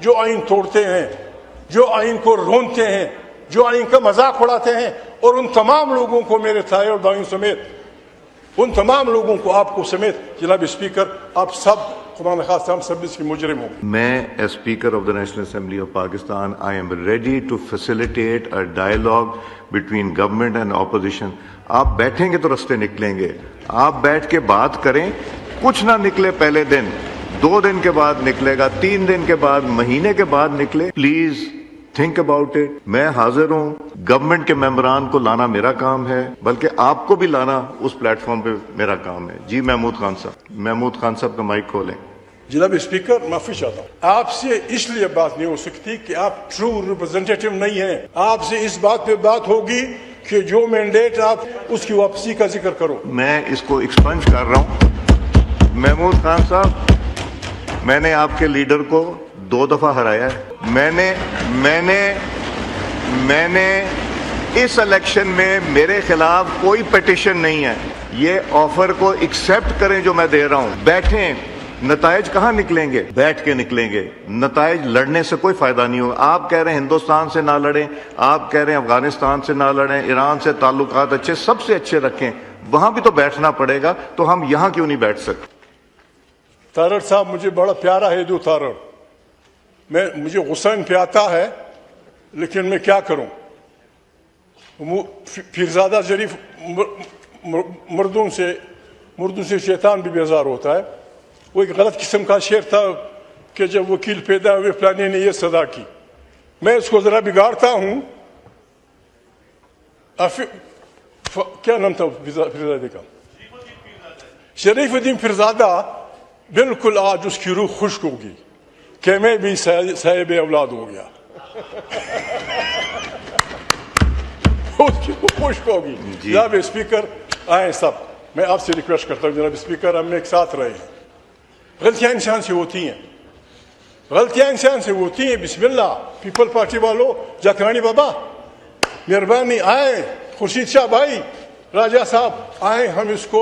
جو آئین توڑتے ہیں, جو آئین کو رونتے ہیں, جو آئین کا مذاق اڑاتے ہیں, اور ان تمام لوگوں کو, میرے تھائے اور بھائیوں سمیت, ان تمام لوگوں کو, آپ کو سمیت, جناب اسپیکر, آپ سب خدا نخواستہ ہم سب اس کے مجرم ہوں گے. میں as speaker of the national assembly of Pakistan I am ready to facilitate a dialogue between government and opposition. آپ بیٹھیں گے تو رستے نکلیں گے, آپ بیٹھ کے بات کریں, کچھ نہ نکلے پہلے دن, 2 دن کے بعد نکلے گا, 3 دن کے بعد, مہینے کے بعد نکلے. Please think about it. میں حاضر ہوں, گورنمنٹ کے ممبران کو لانا میرا کام ہے, بلکہ آپ کو بھی لانا اس پلیٹ فارم پہ میرا کام ہے. جی محمود خان صاحب, محمود خان صاحب کا مائک کھولیں. جناب اسپیکر, معافی چاہتا ہوں, آپ سے اس لیے بات نہیں ہو سکتی کہ آپ ٹرو ریپرزینٹیٹو نہیں ہیں. آپ سے اس بات پہ بات ہوگی کہ جو مینڈیٹ آپ اس کی واپسی کا ذکر کرو. میں اس کو ایکسپنج کر رہا ہوں. محمود خان صاحب, میں نے آپ کے لیڈر کو 2 دفعہ ہرایا ہے. میں نے اس الیکشن میں میرے خلاف کوئی پیٹیشن نہیں ہے. یہ آفر کو ایکسیپٹ کریں جو میں دے رہا ہوں. بیٹھیں, نتائج کہاں نکلیں گے؟ بیٹھ کے نکلیں گے. نتائج لڑنے سے کوئی فائدہ نہیں ہوگا. آپ کہہ رہے ہیں ہندوستان سے نہ لڑیں, آپ کہہ رہے ہیں افغانستان سے نہ لڑیں, ایران سے تعلقات اچھے, سب سے اچھے رکھیں. وہاں بھی تو بیٹھنا پڑے گا, تو ہم یہاں کیوں نہیں بیٹھ سکتے؟ تارڑ صاحب, مجھے بڑا پیارا ہے جو تارڑ, مجھے غصہ ان پہ آتا ہے, لیکن میں کیا کروں. پیرزادہ شریف, مردوں سے شیطان بھی بیزار ہوتا ہے. وہ ایک غلط قسم کا شعر تھا کہ جب وکیل پیدا ہوئے فلانے نے یہ صدا کی. میں اس کو ذرا بگاڑتا ہوں. کیا نام تھا پیرزادے کا؟ شریف الدین پیرزادہ. بالکل آج اس کی روح خشک ہوگی کہ میں بھی صاحب اولاد ہو گیا. اس کی روح خشک ہوگی. جناب اسپیکر آئیں سب, میں آپ سے ریکویسٹ کرتا ہوں جناب اسپیکر, ہم ایک ساتھ رہے ہیں. غلطیاں انسان سے ہوتی ہیں, غلطیاں انسان سے ہوتی ہیں. بسم اللہ. پیپل پارٹی والوں, جاکرانی بابا, مہربانی آئیں. خورشید شاہ بھائی, راجہ صاحب آئیں, ہم اس کو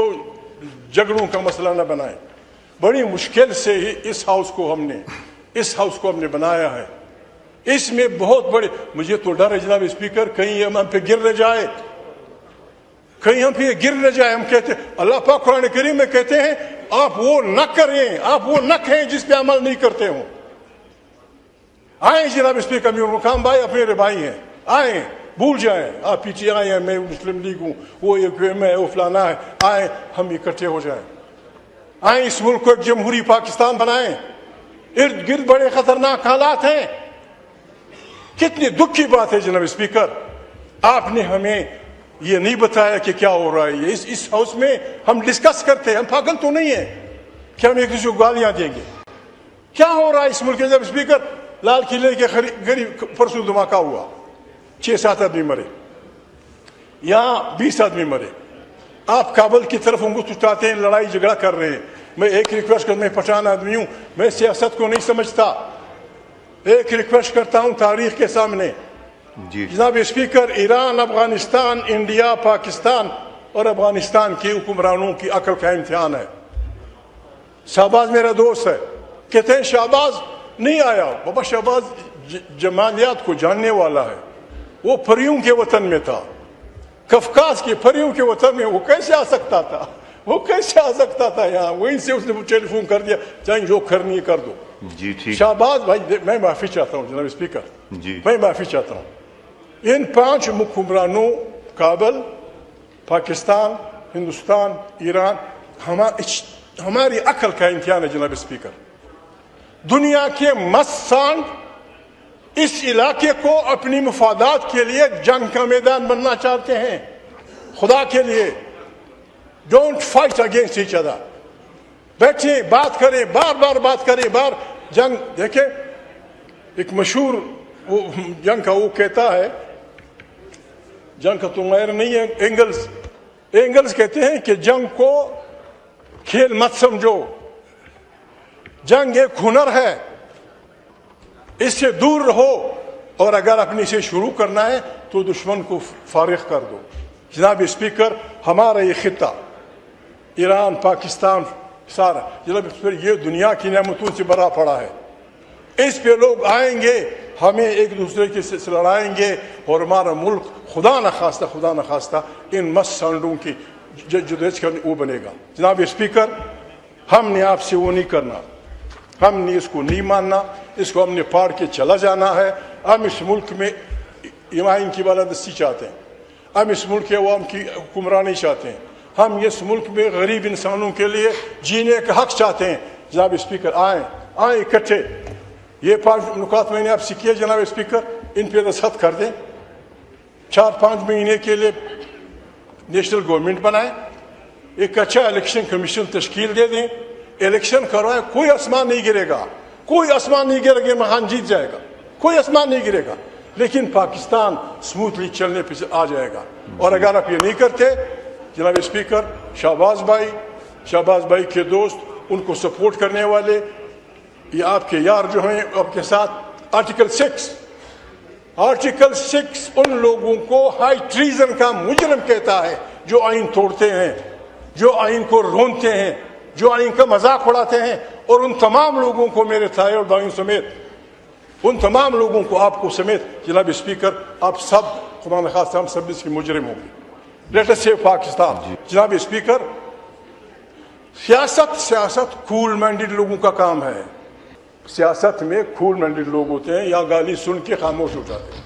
جھگڑوں کا مسئلہ نہ بنائیں. بڑی مشکل سے ہی اس ہاؤس کو ہم نے بنایا ہے. اس میں بہت بڑے, مجھے تو ڈر ہے جناب اسپیکر, کہیں ہم پہ گر نہ جائے, کہیں ہم پہ گر نہ جائے. ہم کہتے ہیں, اللہ پاک قرآن کریم میں کہتے ہیں, آپ وہ نہ کریں, آپ وہ نہ کہیں جس پہ عمل نہیں کرتے ہوں. آئیں جناب اسپیکر, امیر مقام بھائی آپ میرے بھائی ہیں, آئیں, بھول جائیں. آپ پیچھے آئے ہیں, میں مسلم لیگ ہوں, وہ میں وہ فلانا ہے. آئیں, ہم اکٹھے ہو جائیں. آئیں, اس ملک کو ایک جمہوری پاکستان بنائیں. ارد گرد بڑے خطرناک حالات ہیں. کتنی دکھ کی بات ہے جناب اسپیکر, آپ نے ہمیں یہ نہیں بتایا کہ کیا ہو رہا ہے. اس ہاؤس میں ہم ڈسکس کرتے ہیں. ہم پاگل تو نہیں ہیں کہ ہم ایک دوسرے کو گالیاں دیں گے. کیا ہو رہا ہے اس ملک کے جناب اسپیکر؟ لال قلعے کے قریب پرسوں دھماکہ ہوا, 6-7 آدمی مرے, یہاں 20 آدمی مرے. آپ کابل کی طرف انگوٹھ اٹھاتے ہیں, لڑائی جھگڑا کر رہے ہیں. میں ایک ریکویسٹ کرتا ہوں, میں پٹھان آدمی ہوں, میں سیاست کو نہیں سمجھتا. ایک ریکویسٹ کرتا ہوں تاریخ کے سامنے. جناب اسپیکر, ایران, افغانستان, انڈیا, پاکستان اور افغانستان کے حکمرانوں کی عقل کا امتحان ہے. شہباز میرا دوست ہے, کہتے ہیں شہباز نہیں آیا. بابا شہباز جمالیات کو جاننے والا ہے. وہ پریوں کے وطن میں تھا, کفکاز کے پریوں کے وطن میں. وہ کیسے آ سکتا تھا؟ یہاں وہیں سے اس نے ٹیلی فون کر دیا, چاہے جو کرنی ہے کر دو. جی ٹھیک. شہباز بھائی, میں معافی چاہتا ہوں جناب اسپیکر, میں معافی چاہتا ہوں. ان 5 حکمرانوں, کابل, پاکستان, ہندوستان, ایران, ہماری عقل کا امتحان ہے جناب اسپیکر. دنیا کے مسانڈ اس علاقے کو اپنی مفادات کے لیے جنگ کا میدان بننا چاہتے ہیں. خدا کے لیے don't fight against each other. بیٹھیں, بات کریں, بار بات کریں. جنگ دیکھیں, ایک مشہور وہ جنگ کا وہ کہتا ہے, جنگ کا تو غیر نہیں ہے, اینگلز کہتے ہیں کہ جنگ کو کھیل مت سمجھو, جنگ ایک ہنر ہے, اس سے دور رہو, اور اگر اپنی سے شروع کرنا ہے تو دشمن کو فارغ کر دو. جناب اسپیکر, ہمارا یہ خطہ, ایران, پاکستان, سارا جناب اسپیکر, یہ دنیا کی نعمتوں سے بھرا پڑا ہے. اس پہ لوگ آئیں گے, ہمیں ایک دوسرے کے سے لڑائیں گے, اور ہمارا ملک خدا نخواستہ ان مس سانڈوں کی جدوجہد کا وہ بنے گا. جناب اسپیکر, ہم نے آپ سے وہ نہیں کرنا, ہم نے اس کو نہیں ماننا, اس کو ہم نے پھاڑ کے چلا جانا ہے. ہم اس ملک میں ایمان کی بالادستی چاہتے ہیں, ہم اس ملک کے عوام کی حکمرانی چاہتے ہیں, ہم اس ملک میں غریب انسانوں کے لیے جینے کا حق چاہتے ہیں. جناب اسپیکر, آئیں اکٹھے. یہ 5 نکات میں نے آپ سے کیے جناب اسپیکر, ان پہ دستخط کر دیں. 4-5 مہینے کے لیے نیشنل گورنمنٹ بنائیں, ایک اچھا الیکشن کمیشن تشکیل دے دیں, الیکشن کروائیں. کوئی آسمان نہیں گرے گا, کوئی آسمان نہیں گرے گا, مہان جیت جائے گا, کوئی آسمان نہیں گرے گا, لیکن پاکستان سموتھلی چلنے پہ آ جائے گا. اور اگر آپ یہ نہیں کرتے جناب اسپیکر, شہباز بھائی کے دوست, ان کو سپورٹ کرنے والے, یہ آپ کے یار جو ہیں آپ کے ساتھ, آرٹیکل 6 ان لوگوں کو ہائی ٹریزن کا مجرم کہتا ہے جو آئین توڑتے ہیں, جو آئین کو رونتے ہیں, جو آئین کا مذاق اڑاتے ہیں. اور ان تمام لوگوں کو, میرے تھائے اور دائیں سمیت, ان تمام لوگوں کو, آپ کو سمیت جناب اسپیکر, آپ سب خدا نخواستہ ہم سب اس کے مجرم ہوں گے. Let us save Pakistan. جناب اسپیکر, سیاست کول مائنڈڈ لوگوں کا کام ہے. سیاست میں کول مائنڈڈ لوگ ہوتے ہیں, یا گالی سن کے خاموش ہو جاتے ہیں,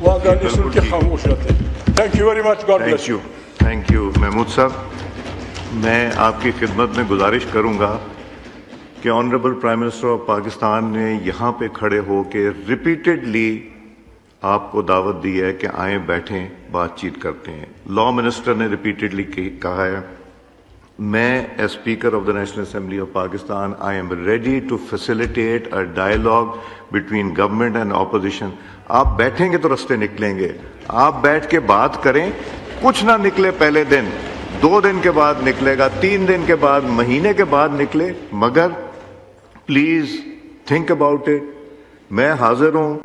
وہاں گالی سن کے خاموش ہوتے ہیں. Thank you very much. God bless you. Thank you Mahmood Sahab. میں آپ کی خدمت میں گزارش کروں گا کہ honourable prime minister of Pakistan نے یہاں پہ کھڑے ہو کے ریپیٹڈلی آپ کو دعوت دی ہے کہ آئیں بیٹھیں بات چیت کرتے ہیں. لا منسٹر نے ریپیٹڈلی کہا ہے, میں as speaker of the national assembly of Pakistan I am ready to facilitate a dialogue between government and opposition. آپ بیٹھیں گے تو رستے نکلیں گے, آپ بیٹھ کے بات کریں. کچھ نہ نکلے پہلے دن, 2 دن کے بعد نکلے گا, 3 دن کے بعد, مہینے کے بعد نکلے, مگر پلیز تھنک اباؤٹ اٹ. میں حاضر ہوں,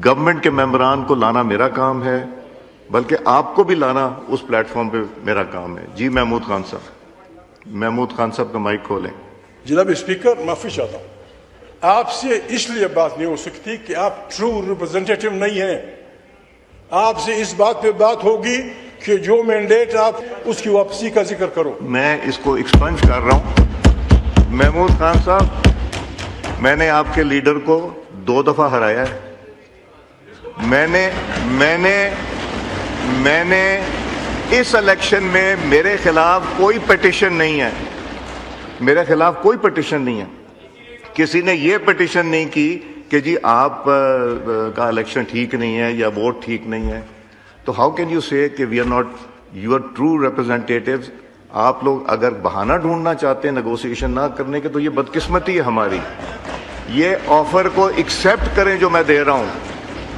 گورنمنٹ کے ممبران کو لانا میرا کام ہے, بلکہ آپ کو بھی لانا اس پلیٹ فارم پہ میرا کام ہے. جی محمود خان صاحب کا مائک کھولیں. جناب اسپیکر, معافی چاہتا ہوں, آپ سے اس لیے بات نہیں ہو سکتی کہ آپ ٹرو ریپرزینٹیٹو نہیں ہیں. آپ سے اس بات پہ بات ہوگی کہ جو مینڈیٹ آپ اس کی واپسی کا ذکر کرو. میں اس کو ایکسپنج کر رہا ہوں. محمود خان صاحب, میں نے آپ کے لیڈر کو 2 دفعہ ہرایا ہے. میں نے اس الیکشن میں میرے خلاف کوئی پٹیشن نہیں ہے, میرے خلاف کوئی پٹیشن نہیں ہے. کسی نے یہ پٹیشن نہیں کی کہ جی آپ کا الیکشن ٹھیک نہیں ہے یا ووٹ ٹھیک نہیں ہے. تو ہاؤ کین یو سے کہ we are not your true representatives. آپ لوگ اگر بہانہ ڈھونڈنا چاہتے ہیں نیگوسیشن نہ کرنے کے, تو یہ بدقسمتی ہے ہماری. یہ آفر کو ایکسیپٹ کریں جو میں دے رہا ہوں.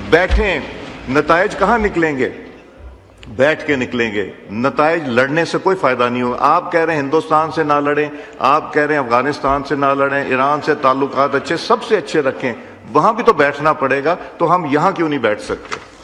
بیٹھیں, نتائج کہاں نکلیں گے؟ بیٹھ کے نکلیں گے. نتائج لڑنے سے کوئی فائدہ نہیں ہوگا. آپ کہہ رہے ہیں ہندوستان سے نہ لڑیں, آپ کہہ رہے ہیں افغانستان سے نہ لڑیں, ایران سے تعلقات اچھے, سب سے اچھے رکھیں. وہاں بھی تو بیٹھنا پڑے گا, تو ہم یہاں کیوں نہیں بیٹھ سکتے؟